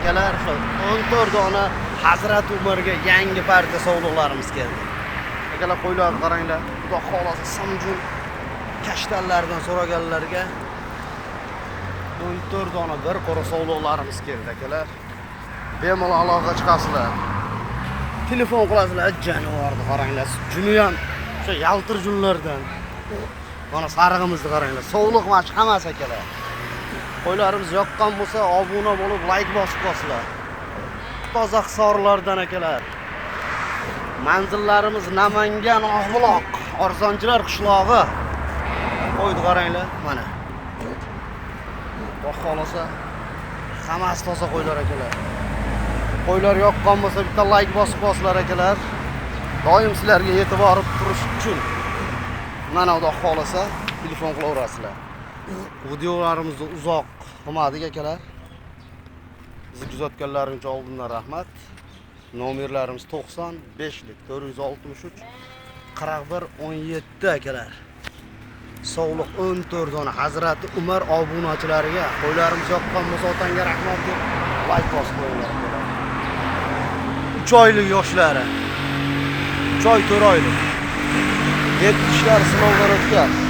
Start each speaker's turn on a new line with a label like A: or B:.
A: akalar, shu 14 dona Hazrat Umarga yangi partiya sovg'alarimiz keldi. Akalar qo'ylarni qaranglar. Xudo xolasa Samjun kashtallardan so'raganlarga 14 dona bir qora sovg'alarimiz keldi akalar. Bemalol aloqa chiqasizlar. Telefon qilasizlar, jonivorni qaranglar. Juni ham o'sha yaltir junlardan. Mana sarig'imizni qaranglar. Sovliq mash hammasi akalar. Qo'ylarimiz yoqqan bo'lsa, obuna bo'lib, like bosib qo'yasizlar. Toza hisorlardan akalar. Manzillarimiz Namangan, Oqbuloq, Arzonchilar qishlog'i. Qo'yni qaranglar, mana. Xudo xolasa hammasi toza qo'ylar akalar. Qo'ylar yoqqan bo'lsa, bitta like bosib qo'yasizlar akalar. Doim sizlarga e'tibor turish uchun mana Xudo xolasa telefon qilaverasizlar. Videolarimizni uzoq qilmadik akalar. Bizni kuzatganlaringiz uchun oldindan rahmat. Nomerlarimiz 95lik 463 41 17 akalar. Sog'liq 14 dona Hazrati Umar obunachilariga qo'ylarimiz yoqqan bo'lsa otanga rahmat deb like bosib qo'yinglar akalar. 3 oylik yoshlari. 3 oy 4 oylik. 7 ishlar sinovdan o'tgan.